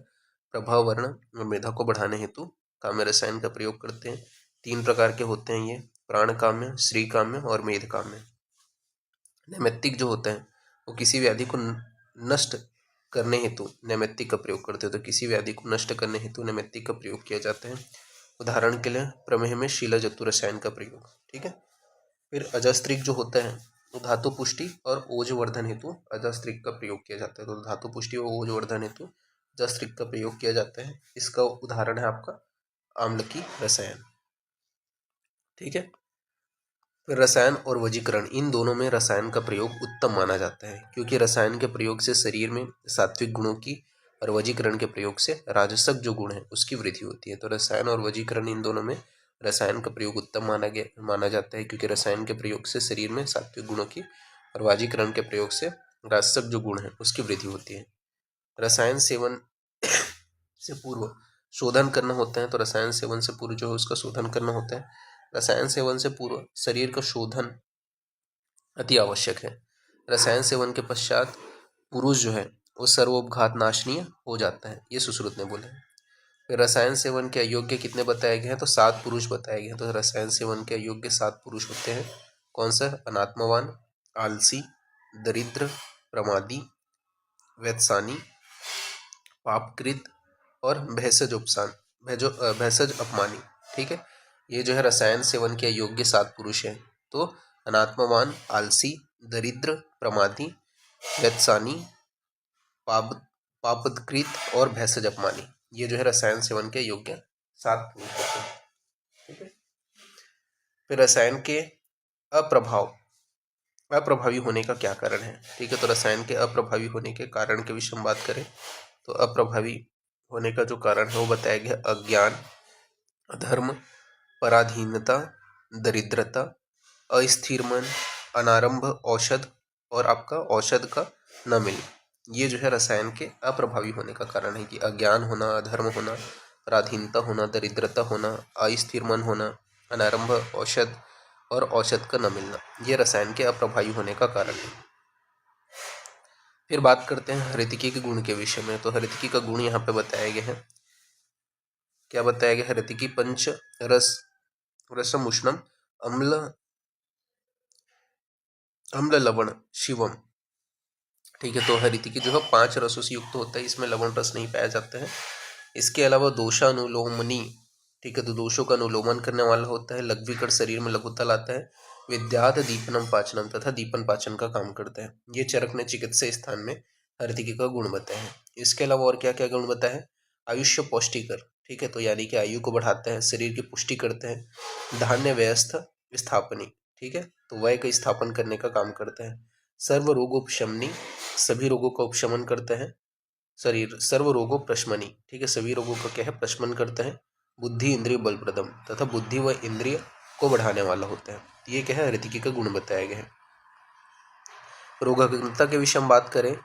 प्रभाव, वर्ण और मेधा को बढ़ाने हेतु काम में रसायन का प्रयोग करते हैं। तीन प्रकार के होते हैं ये, प्राण काम्य, श्री काम्य और मेध काम्य। नैमित्तिक जो होते हैं वो किसी व्याधि को नष्ट करने हेतु नैमित्तिक का प्रयोग करते हैं। तो किसी व्याधि को नष्ट करने हेतु नैमित्तिक का प्रयोग किया जाता है। उदाहरण के लिए प्रमेह में शीला-जतु रसायन का प्रयोग। ठीक है, फिर अजस्त्रिक जो होता है तो धातु पुष्टि और ओजवर्धन हेतु अजस्त्रिक का प्रयोग किया जाता है। तो धातु पुष्टि और ओजवर्धन हेतु अजस्त्रिक का प्रयोग किया जाता है। इसका उदाहरण है आपका आम्लकी रसायन। ठीक है, फिर रसायन और वजीकरण, इन दोनों में रसायन का प्रयोग उत्तम माना जाता है, क्योंकि रसायन के प्रयोग से शरीर में सात्विक गुणों की और वजीकरण के प्रयोग से राजसक जो गुण है उसकी वृद्धि होती है। तो रसायन और वजीकरण, इन दोनों में रसायन का प्रयोग उत्तम माना जाता है, क्योंकि रसायन के प्रयोग से शरीर में सात्विक गुणों की और वजीकरण के प्रयोग से राजसक जो गुण है उसकी वृद्धि होती है। रसायन सेवन से पूर्व शोधन करना होता है। तो रसायन सेवन से पूर्व जो है उसका शोधन करना होता है। रसायन सेवन से पूर्व शरीर का शोधन अति आवश्यक है। रसायन सेवन के पश्चात पुरुष जो है वो सर्वोपघात नाशनीय हो जाता है, ये सुश्रुत ने बोला है। फिर रसायन सेवन के अयोग्य कितने बताए गए हैं? तो 7 पुरुष बताए गए हैं। तो रसायन सेवन के अयोग्य 7 पुरुष होते हैं। कौन सा? अनात्मवान, आलसी, दरिद्र, प्रमादी, वैत्सानी, पापकृत और भैसज अपमानी। ठीक है, ये जो है रसायन सेवन के अयोग्य 7 पुरुष हैं। तो अनात्मवान, आलसी, दरिद्र, प्रमादी, वैत्सानी, पापकृत और भैसज अपमानी, ये जो है रसायन सेवन के योग्य 7 पुरुष होते हैं। ठीक है, फिर रसायन के अप्रभावी होने का क्या कारण है? ठीक है, तो रसायन के अप्रभावी होने के कारण के विषय में बात करें तो अप्रभावी होने का जो कारण है वो बताया गया अज्ञान, अधर्म, पराधीनता, दरिद्रता, अस्थिर मन, अनारंभ औषध और आपका औषध का न मिलना, ये जो है रसायन के अप्रभावी होने का कारण है कि अज्ञान होना, अधर्म होना, पराधीनता होना, दरिद्रता होना, अस्थिर मन होना, अनारंभ औषध और औषध का न मिलना, ये रसायन के अप्रभावी होने का कारण है। फिर बात करते हैं हरितिकी के गुण के विषय में। तो हरितिकी का गुण यहाँ पे बताया गया है। क्या बताया गया? हरितिकी पंच रसम उष्णम अम्ल लवण शिवम। ठीक है, तो हरितिकी जो है 5 रसों से युक्त होता है, इसमें लवण रस नहीं पाया जाता है। इसके अलावा दोषानुलोमनी, ठीक है, तो दोषों का अनुलोमन करने वाला होता है, लघ्वीकरण, शरीर में लघुता लाता है, विद्यात दीपनम पाचनम, तथा दीपन पाचन का काम करता है। ये चरक ने चिकित्सा स्थान में हरितिकी का गुण बताया है। इसके अलावा और क्या क्या गुण बताया है? आयुष्य पौष्टिकर, ठीक है, तो यानी कि आयु को बढ़ाता है, शरीर की पुष्टि करता है, धान्य व्यवस्थ स्थापनी, ठीक है, तो वय का स्थापन करने का काम करता है, सर्व रोगोपशमनी, सभी रोगों का उपशमन करता है, शरीर सर्व रोगों प्रशमनी, ठीक है, सभी रोगों का क्या है? प्रशमन करता है, बुद्धि इंद्रिय बलप्रदम, तथा बुद्धि व इंद्रिय को बढ़ाने वाला होता है। ये क्या है? हरितिकी का गुण बताया गया है। रोगाग्रता के विषय में बात करें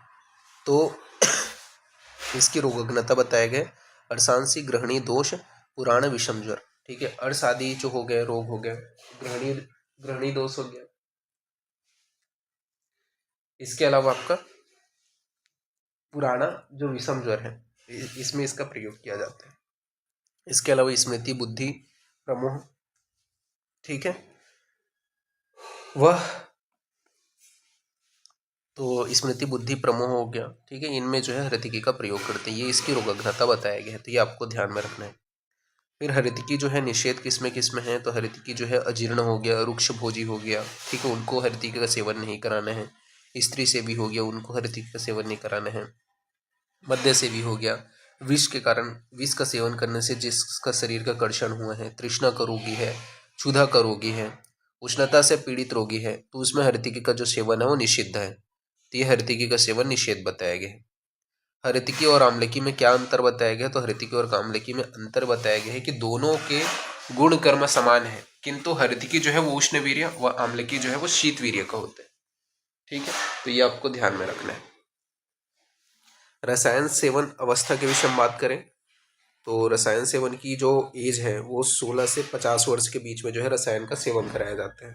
तो इसकी रोगग्नता बताया गया अरसांसी ग्रहणी दोष पुराण विषम ज्वर। ठीक है, अर्स आदि जो हो गए रोग हो गए, ग्रहणी ग्रहणी दोष हो गया, इसके अलावा आपका पुराना जो विषम ज्वर है इसमें इसका प्रयोग किया जाता है। इसके अलावा स्मृति बुद्धि प्रमोह, ठीक है, वह तो स्मृति बुद्धि प्रमोह हो गया। ठीक है, इनमें जो है हृतिकी का प्रयोग करते हैं, ये इसकी रोगग्नता बताया गया है, तो ये आपको ध्यान में रखना है। फिर हृतिकी जो है निषेध किसमें किसमें है, तो हृतिकी जो है अजीर्ण हो गया, रुक्ष भोजी हो गया, ठीक है, उनको हृतिकी का सेवन नहीं कराना है। स्त्री से भी हो गया, उनको हृतिकी का सेवन नहीं कराना है। मद्य से भी हो गया, विष के कारण विष का सेवन करने से जिसका शरीर का कर्षण हुआ है, तृष्णा का रोगी है, क्षुधा का रोगी है, उष्णता से पीड़ित रोगी है, तो उसमें हृतिकी का जो सेवन है वो निषिद्ध है। तो ये हृतिकी का सेवन निषेध बताया गया है। हृतिकी और आम्लकी में क्या अंतर बताया गया, तो हृतिकी और आम्लकी में अंतर बताया गया है कि दोनों के गुण कर्म समान है, किंतु हृतिकी जो है वो उष्ण वीर्य व आम्लकी जो है वो शीत वीर्य का होता है। ठीक है, तो ये आपको ध्यान में रखना है। रसायन सेवन अवस्था के विषय में बात करें तो रसायन सेवन की जो एज है वो 16 से 50 वर्ष के बीच में जो है रसायन का सेवन कराया जाता है।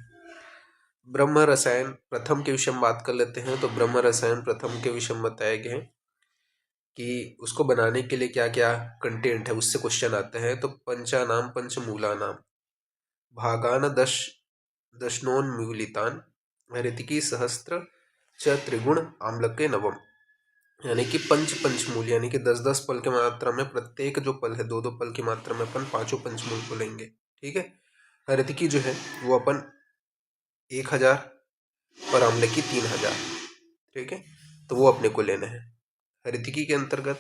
ब्रह्म रसायन प्रथम के विषय में बात कर लेते हैं, तो ब्रह्म रसायन प्रथम के विषय में बताया गया है कि उसको बनाने के लिए क्या क्या कंटेंट है, उससे क्वेश्चन आते हैं। तो पंचानाम पंचमूलानाम भागान दशनोन्मूलितान हृतिकी सहस्त्र च त्रिगुण आम्लके नवम, यानी कि पंचमूल यानी कि 10-10 पल की मात्रा में, प्रत्येक जो पल है 2-2 पल की मात्रा में अपन पांचों पंचमूल को लेंगे। ठीक है, हृतिकी जो है वो अपन 1000 और आम्लकी 3000। ठीक है, तो वो अपने को लेना है हृतिकी के अंतर्गत।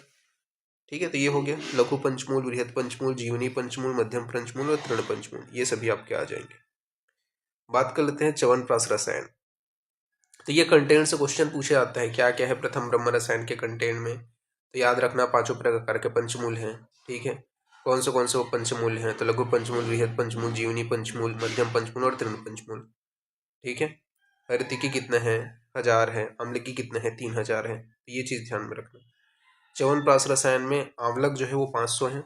ठीक है, तो ये हो गया लघु पंचमूल, बृहद पंचमूल, जीवनी पंचमूल, मध्यम पंचमूल और तृण पंचमूल, ये सभी आपके आ जाएंगे। बात कर लेते हैं च्यवनप्राश रसायन। तो ये कंटेंट से क्वेश्चन पूछे जाता है क्या क्या है प्रथम ब्रह्म रसायन के कंटेंट में, तो याद रखना पांचों प्रकार के पंचमूल हैं। ठीक है, कौन से वो पंचमूल हैं, तो लघु पंचमूल, बृहद पंचमूल, जीवनी पंचमूल, मध्यम पंचमूल और तृण पंचमूल। ठीक है, हृतिकी कितने हैं, 1000 है, अम्लकी कितने हैं, 3000 है, तो ये चीज ध्यान में रखना। च्यवनप्राश रसायन में आंवलक जो है वो 500 है।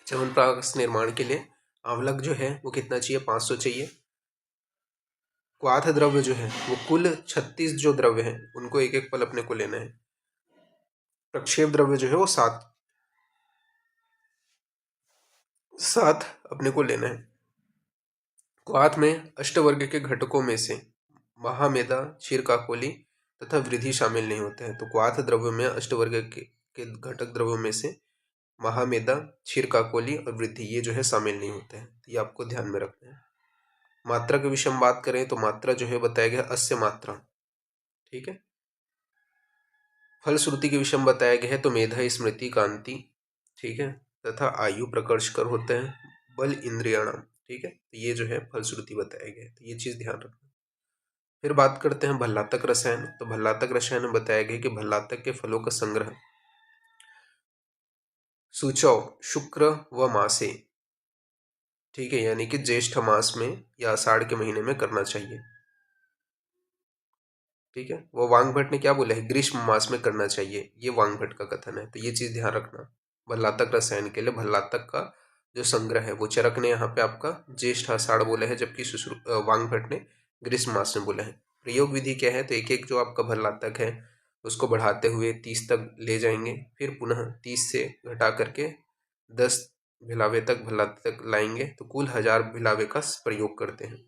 च्यवनप्राश निर्माण के लिए आंवलक जो है वो कितना चाहिए, 500 चाहिए। क्वाथ द्रव्य जो है वो कुल 36 जो द्रव्य है उनको एक एक पल अपने को लेना है। प्रक्षेप द्रव्य जो है वो 7 अपने को लेना है। क्वाथ में अष्टवर्ग के घटकों में से महामेदा, क्षीरकाकोली तथा वृद्धि शामिल नहीं होते हैं। तो क्वाथ द्रव्य में अष्टवर्ग के घटक द्रव्यों में से महामेदा, क्षीरकाकोली और वृद्धि ये जो है शामिल नहीं होते हैं, तो ये आपको ध्यान में रखना है। मात्रा के विषय में बात करें तो मात्रा जो है बताया गया अस्य मात्रा। ठीक है, फल श्रुति के विषय में बताया गया है तो मेधा, स्मृति, कांति, ठीक है, तथा आयु प्रकर्षकर होते हैं, बल इंद्रियाणाम। ठीक है, तो ये जो है फल श्रुति बताया गया है, तो ये चीज ध्यान रखना। फिर बात करते हैं भल्लातक रसायन। तो भल्लातक रसायन में बताया गया कि भल्लातक के फलों का संग्रह सूचौ शुक्र व मासे, ठीक है, यानी कि ज्येष्ठ मास में या आषाढ़ के महीने में करना चाहिए। ठीक है, वो वांग भट्ट ने क्या बोला है, ग्रीष्म मास में करना चाहिए, ये वांग भट्ट का कथन है, तो ये चीज ध्यान रखना। भल्लातक रसायन के लिए भल्लातक का जो संग्रह है वो चरक ने यहाँ पे आपका ज्येष्ठ आषाढ़ बोला है, जबकि वांग भट्ट ने ग्रीष्म मास में बोला है। प्रयोग विधि क्या है, तो एक एक जो आपका भल्लातक है उसको बढ़ाते हुए 30 तक ले जाएंगे, फिर पुनः 30 से घटा करके 10 भिलावे तक भल्लातक लाएंगे, तो कुल 1000 भिलावे का प्रयोग करते हैं।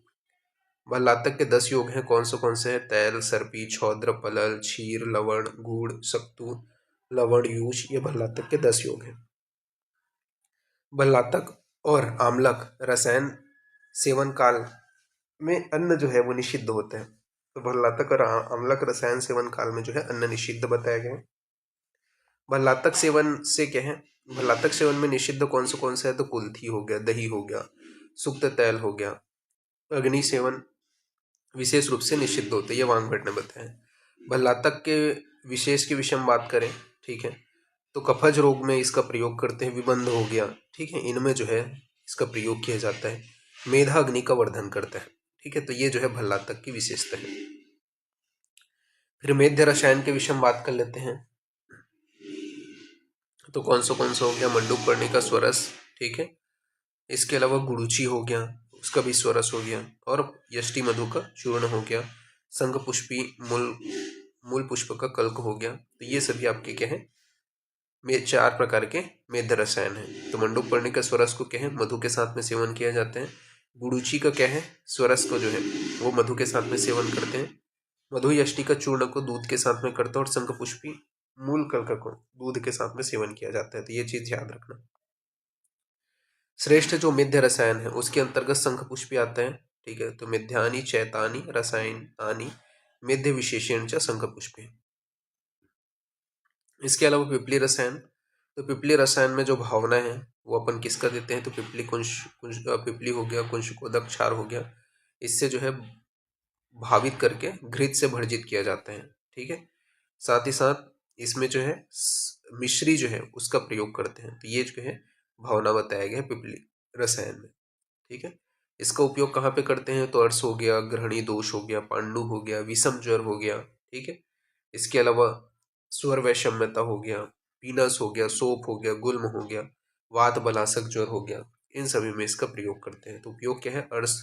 भल्लातक के 10 योग हैं, कौन से हैं, तैल, सर्पी, छौद्र, पलल, क्षीर, लवण, गुड़, सत्तू, लवण, यूष, ये भल्लातक के 10 योग हैं। भल्लातक और आम्लक रसायन सेवन काल में अन्न जो है वो निषिद्ध होते हैं। तो भल्लातक और आम्लक रसायन सेवन काल में जो है अन्न निषिद्ध बताया गया है। भल्लातक सेवन से क्या है, भल्लातक सेवन में निषिद्ध कौन से है, तो कुल्थी हो गया, दही हो गया, सुक्त तैल हो गया। अग्नि सेवन विशेष रूप से निषिद्ध होते, ये वांग भट्ट ने बताया। भल्लातक के विशेष के विषय में बात करें, ठीक है, तो कफज रोग में इसका प्रयोग करते हैं, विबंध हो गया, ठीक है, इनमें जो है इसका प्रयोग किया जाता है। मेधा अग्नि का वर्धन करता है। ठीक है, तो ये जो है भल्लातक की विशेषता है। फिर मेध्य रसायन के विषय में बात कर लेते हैं। तो कौन सा हो गया, मंडूकर्णिका स्वरस, ठीक है। इसके अलावा गुड़ुची हो गया, उसका भी स्वरस हो गया, और यष्टि मधु का चूर्ण हो गया, संघ पुष्पी मूल मूल पुष्प का कल्क हो गया। तो ये सभी आपके क्या है, में 4 प्रकार के मेध रसायन है। तो मंडूकर्णिका स्वरस को क्या है, मधु के साथ में सेवन किया जाता है। गुड़ुची का क्या है, स्वरस को जो है वो मधु के साथ में सेवन करते हैं। मधु यष्टि का चूर्ण को दूध के साथ में करते हैं, और शंख पुष्पी मूल कल्क को दूध के साथ में सेवन किया जाता है। तो ये चीज याद रखना। श्रेष्ठ जो मेध्य रसायन है उसके अंतर्गत शंख पुष्पी आता है, ठीक है। तो मेध्यानि चैतानि रसायनानि मेध्य विशेषण च शंख पुष्पी। इसके अलावा पिपली रसायन, तो पिपली रसायन में जो भावना है वो अपन किसका देते हैं, तो पिपली पिपली हो गया, कुंशकोदक क्षार हो गया, इससे जो है भावित करके घृत से भर्जित किया जाता है, ठीक है। साथ ही साथ इसमें जो है मिश्री जो है उसका प्रयोग करते हैं। तो ये जो है भावना बताया गया है पिपली रसायन में, ठीक है। इसका उपयोग कहाँ पे करते हैं, तो अर्श हो गया, ग्रहणी दोष हो गया, पांडु हो गया, विषम ज्वर हो गया, ठीक है। इसके अलावा स्वर वैषम्यता हो गया, पीनस हो गया, सोप हो गया, गुल्म हो गया, वात बलासक ज्वर हो गया, इन सभी में इसका प्रयोग करते हैं। तो उपयोग क्या है, अर्श,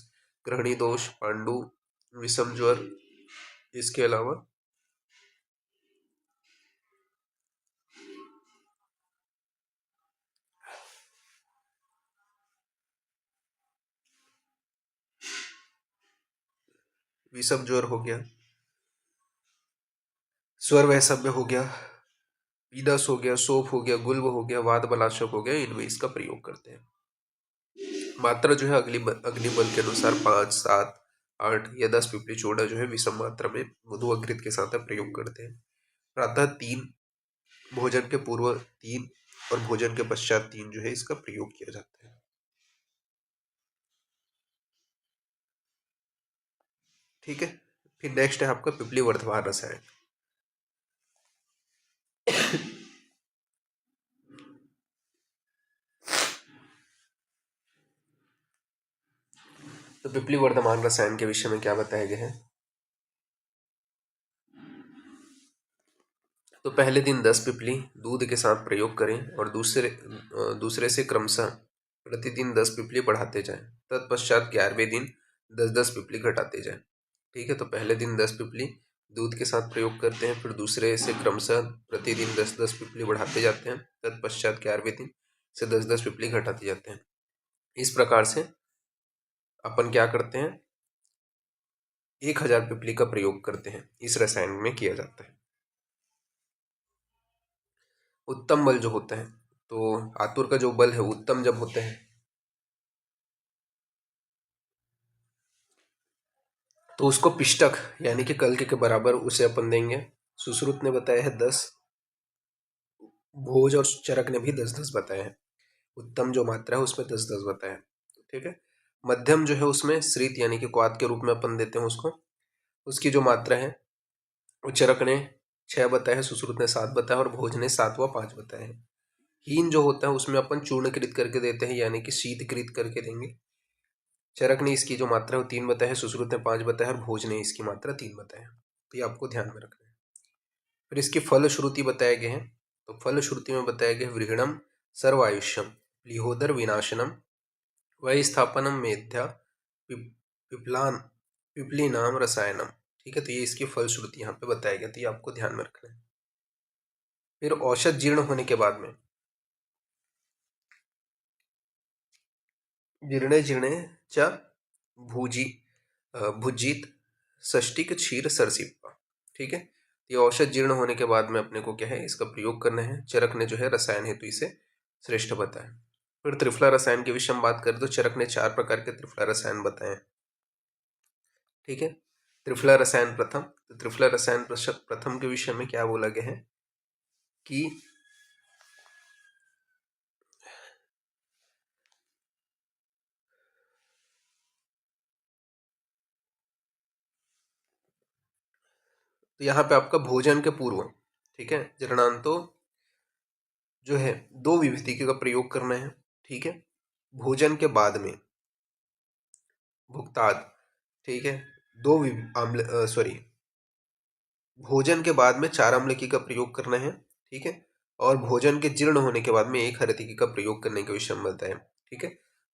ग्रहणी दोष, पांडु, विषम ज्वर, इसके अलावा विषम ज्वर हो गया, स्वर वैषम्य हो गया, पीनस हो गया, सोप हो गया, गुल्म हो गया, वात बलाशक हो गया, इनमें इसका प्रयोग करते हैं। मात्रा जो है अग्निबल के अनुसार 5, 7, 8 या 10 पिपली चूड़ा जो है विषम मात्रा में मधु अघृत के साथ प्रयोग करते हैं। प्रातः 3, भोजन के पूर्व 3 और भोजन के पश्चात 3 जो है इसका प्रयोग किया जाता है, ठीक है। फिर नेक्स्ट है आपका पिपली वर्धमान रसायन। तो पिपली वर्धमान रसायन के विषय में क्या बताया गया है, तो पहले दिन 10 पिपली दूध के साथ प्रयोग करें, और दूसरे से क्रमशः प्रतिदिन 10 पिपली बढ़ाते जाएं। तत्पश्चात 11वें दिन 10-10 पिपली घटाते जाएं, ठीक है। तो पहले दिन 10 पिपली दूध के साथ प्रयोग करते हैं, फिर दूसरे से क्रमशः प्रतिदिन 10-10 पिपली बढ़ाते जाते हैं, तत्पश्चात 11वें दिन से 10-10 पिपली घटाते जाते हैं। इस प्रकार से अपन क्या करते हैं, 1000 पिपली का प्रयोग करते हैं, इस रसायन में किया जाता है। उत्तम बल जो होता है, तो आतुर का जो बल है उत्तम जब होते हैं तो उसको पिष्टक यानी कि कल्क के बराबर उसे अपन देंगे। सुश्रुत ने बताया है 10, भोज और चरक ने भी 10-10 बताया है। उत्तम जो मात्रा है उसमें 10-10 बताया है, ठीक है। मध्यम जो है उसमें श्रित यानी कि क्वात के रूप में अपन देते हैं उसको, उसकी जो मात्रा है वो चरक ने 6 बताया है, सुश्रुत ने 7 बताया, और भोज ने 7 व 5 बताया है। हीन जो होता है उसमें अपन चूर्णकृत करके देते हैं, यानी कि शीतकृत करके देंगे। चरक ने इसकी जो मात्रा है वो 3 बताया है, सुश्रुत ने 5 बताया, और भोज ने इसकी मात्रा 3 बताया। तो ये आपको ध्यान में रखना है। फिर इसकी फल श्रुति बताए गए हैं। तो फल श्रुति में बताया गया वृगणम सर्वायुष्यम लिहोदर विनाशनम वही स्थापनम मेध्या पिपलान पिपली नाम रसायनम, ठीक है। तो ये इसकी फल श्रुति यहाँ पे बताया गया, तो ये आपको ध्यान में रखना है। फिर औषध जीर्ण होने के बाद में जीर्णे जीर्णे च भूजी भुजित षष्टिक क्षीर सरसिप्पा, ठीक है। ये औषध जीर्ण होने के बाद में अपने को क्या है, इसका प्रयोग करना है। चरक ने जो है रसायन हेतु इसे श्रेष्ठ बताया। फिर त्रिफला रसायन के विषय में बात करें तो चरक ने 4 प्रकार के त्रिफला रसायन बताए, ठीक है। त्रिफला रसायन प्रथम, तो त्रिफला रसायन प्रथम के विषय में क्या बोला गया है कि तो यहाँ पे आपका भोजन के पूर्व, ठीक है, जरणांतो जो है 2 विभूति का प्रयोग करना है, ठीक है। भोजन के बाद में भुक्ताद, ठीक है, 2 आम्ल सॉरी भोजन के बाद में 4 अम्लकी का प्रयोग करना है, ठीक है। और भोजन के जीर्ण होने के बाद में 1 हरतिकी का प्रयोग करने के विषय में बताएं, ठीक है।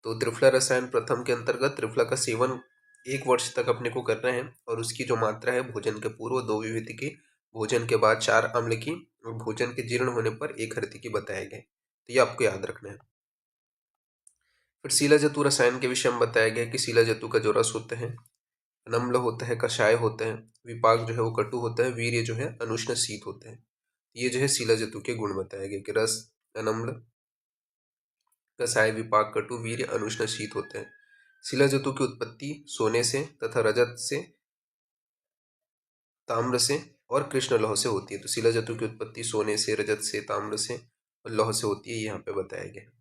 तो त्रिफला रसायन प्रथम के अंतर्गत त्रिफला का सेवन 1 वर्ष तक अपने को करना है, और उसकी जो मात्रा है भोजन के पूर्व 2 विभूतिकी, भोजन के बाद 4 अम्लकी और भोजन के जीर्ण होने पर 1 हरतिकी बताए गए। तो ये आपको याद रखना है। फिर शिलाजतु रसायन के विषय में बताया गया कि शिलाजतु का जो रस होता है अनम्ल होता है, कषाय होता है, विपाक जो है वो कटु होता है, वीर्य जो है अनुष्ण शीत होता है। ये जो है शिलाजतु के गुण बताए गए कि रस अनम्ल, कषाय, विपाक, कटु, वीर्य, अनुष्ण, शीत होते हैं। शिलाजतु की उत्पत्ति सोने से तथा रजत से, ताम्र से और कृष्ण लौह से होती है। तो शिलाजतु की उत्पत्ति सोने से, रजत से, ताम्र से और लौह से होती है, यहाँ पे बताया गया है।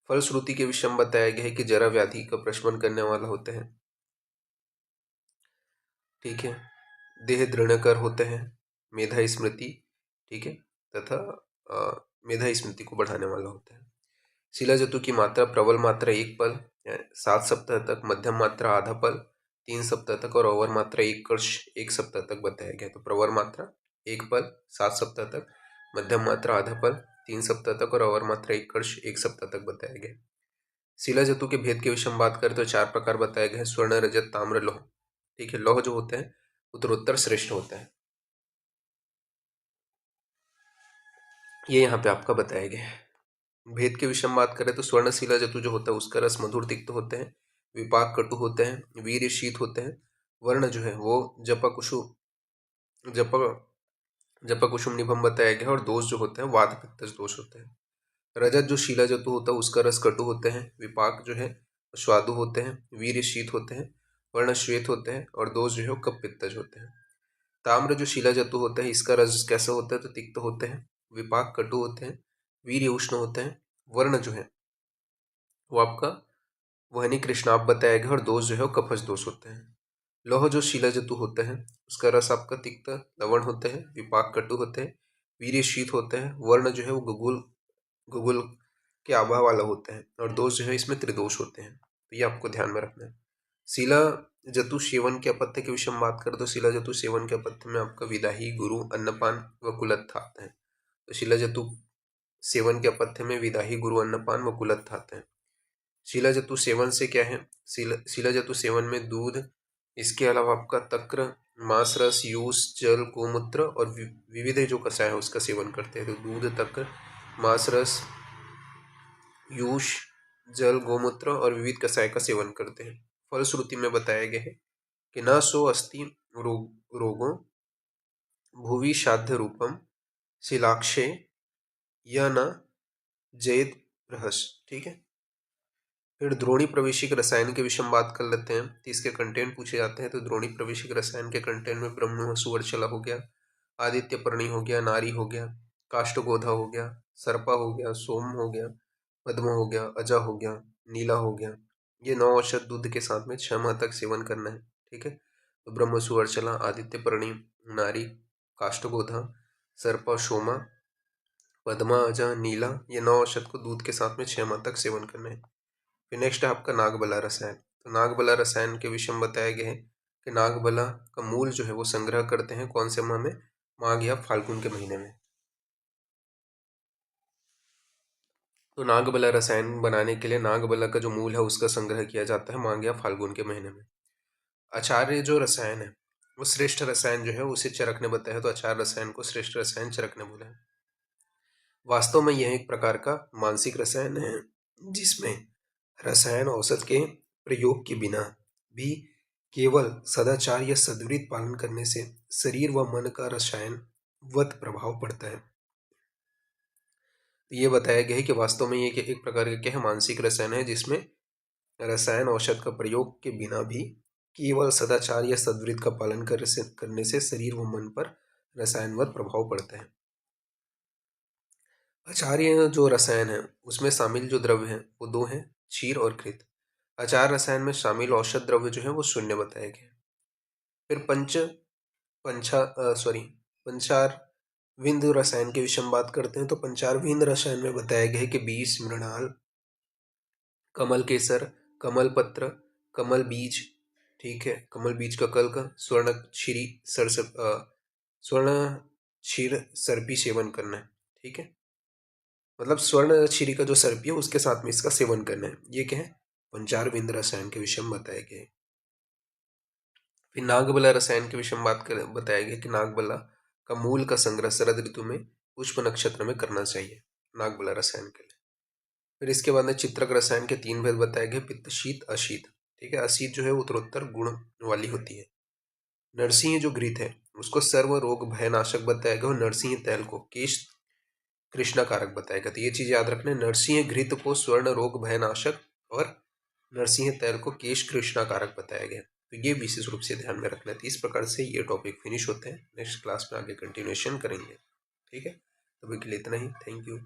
फलश्रुति के विषय में बताया गया है कि जरा व्याधि का प्रशमन करने वाला होता है, ठीक है। देह दृढ़कर होते हैं, मेधा स्मृति, ठीक है, तथा मेधा स्मृति को बढ़ाने वाला होता है। शिलाजतु की मात्रा प्रबल मात्रा 1 पल 7 सप्ताह तक, मध्यम मात्रा आधा पल 3 सप्ताह तक और अवर मात्रा 1 कर्ष 1 सप्ताह तक बताया गया। तो प्रवर मात्रा 1 पल 7 सप्ताह तक, मध्यम मात्रा आधा पल 3 सप्ताह तक और अवर मात्रा 1 कर्ष 1 सप्ताह तक बताया गया। शिलाजतु के भेद के विषय में बात करें तो 4 प्रकार बताए गए हैं: स्वर्ण, रजत, ताम्र, लौह, ठीक है। लौह जो होते हैं उत्तरोत्तर श्रेष्ठ होता है, ये यहाँ पे आपका बताया गया है। भेद के विषय में बात करें तो स्वर्ण शिलाजतु जो होता है उसका रस मधुर तिक्त होते हैं, विपाक कटु होते हैं, वीर्य शीत होते हैं, वर्ण जो है वो जप जपकुसुम निभम बताया गया है, और दोष जो होते हैं वात पित्तज दोष होते हैं। रजत जो शिलाजतु होता है उसका रस कटु होते हैं, विपाक जो है स्वादु होते हैं, वीर्य शीत होते हैं, वर्ण श्वेत होते हैं और दोष जो है वो कप पित्तज होते हैं। ताम्र जो शिलाजतु होता है इसका रस कैसा होता है तो तिक्त होते हैं, विपाक कटु होते हैं, वीर्य उष्ण होते हैं, वर्ण जो है वो आपका वहनी कृष्णाप बताया गया और दोष जो है वो कफज दोष होते हैं। लौह जो शिलाजतु होता है उसका रस आपका तिक्त लवण होते हैं, विपाक कटु होते हैं, वीर्य शीत होते हैं, वर्ण जो है वो गुगुल गुगुल के आभा वाला होता है और दोष जो है इसमें त्रिदोष होते हैं। तो ये आपको ध्यान में रखना है। शिला जतु सेवन के अपत्य के विषय में बात करें तो शिला जतु सेवन के अपत्य में आपका विदाही, गुरु, अन्नपान व कुलत्थ आता है। तो शिला जतु सेवन के अपत्य में विदाही, गुरु, अन्नपान व कुलत्थ आता है। शिलाजतु सेवन से क्या है, शिलाजतु सेवन में दूध, इसके अलावा आपका तक्र, मांस रस, यूस, जल, गोमूत्र और विविध जो कषाय है उसका सेवन करते हैं। तो दूध, तक्र, मांस रस, यूष, जल, गोमूत्र और विविध कषाय का सेवन करते हैं। फलश्रुति में बताया गया है कि न सो अस्ति रोगों भुवि साध्य रूपम शिलाक्षे या न जयद रहस, ठीक है। फिर द्रोणी प्रवेशिक रसायन के विषय में बात कर लेते हैं। तो इसके कंटेंट पूछे जाते हैं। तो द्रोणी प्रवेशिक रसायन के कंटेंट में ब्रह्म सुवर्चला हो गया, आदित्य पर्णी हो गया, नारी हो गया, काष्ठगोधा हो गया, सर्पा हो गया, सोम हो गया, पद्म हो गया, अजा हो गया, नीला हो गया। ये 9 औषध दूध के साथ में 6 माह तक सेवन करना है, ठीक है। तो ब्रह्म सुवर्चला, आदित्य पर्णी, नारी, काष्ठगोधा, सर्पा, सोमा, पद्मा, अजा, नीला, ये 9 औषध को दूध के साथ में 6 माह तक सेवन करना है। फिर नेक्स्ट है आपका नागबला रसायन। तो नागबला रसायन के विषय में बताया गया है कि नागबला का मूल जो है वो संग्रह करते हैं कौन से माह में, माघ या फाल्गुन के महीने में। तो नागबला रसायन बनाने के लिए नागबला का जो मूल है उसका संग्रह किया जाता है माघ या फाल्गुन के महीने में। आचार्य जो रसायन है वो श्रेष्ठ रसायन जो है उसे चरक ने बताया, तो आचार्य रसायन को श्रेष्ठ रसायन चरक ने बोला है। वास्तव में यह एक प्रकार का मानसिक रसायन है जिसमें रसायन औसत के प्रयोग के बिना भी केवल सदाचार या सद्वृत्त पालन करने से शरीर व मन का रसायन वत प्रभाव पड़ता है। तो ये बताया गया है कि वास्तव में ये एक प्रकार का क्या है, मानसिक रसायन है जिसमें रसायन औषध का प्रयोग के बिना भी केवल सदाचार या सद्वृत्त का पालन करने से शरीर व मन पर रसायनवत प्रभाव पड़ता है। आचार्य जो रसायन है उसमें शामिल जो द्रव्य हैं वो 2 हैं, क्षीर और घृत। आचार रसायन में शामिल औषध द्रव्य जो है वो 0 बताए गए। फिर पंचार विंद रसायन के विषय में बात करते हैं। तो पंचार विंद रसायन में बताया गया है कि बीज, मृणाल, कमल केसर, कमल पत्र, कमल बीज, ठीक है, कमल बीज का कल्क, स्वर्ण क्षीरी, स्वर्ण क्षीर सर्पी सेवन करना है, ठीक है, मतलब स्वर्ण क्षीरी का जो सर्पी है उसके साथ में इसका सेवन करना है। ये क्या है, पंचारविंद रसायन के विषय में बताया गया है। फिर नागबला रसायन के विषय में बताया गया कि नागबला का मूल का संग्रह शरद ऋतु में पुष्प नक्षत्र में करना चाहिए, नागबला रसायन के लिए। फिर इसके बाद में चित्रक रसायन के 3 भेद बताए गए, पित्त शीत अशीत, ठीक है। अशीत जो है उत्तरोत्तर गुण वाली होती है। नरसिंह जो घृत है उसको सर्व रोग भयनाशक बताया गया, और नरसिंह तैल को केश कृष्णाकारक बताया गया। तो ये चीज याद रखना है, नरसिंह घृत को स्वर्ण रोग भयनाशक और नरसिंह तैल को केश कृष्णाकारक बताया गया। तो ये विशेष रूप से ध्यान में रखना है। तो इस प्रकार से ये टॉपिक फिनिश होते हैं। नेक्स्ट क्लास में आगे कंटिन्यूएशन करेंगे, ठीक है। तो अभी के लिए इतना ही, थैंक यू।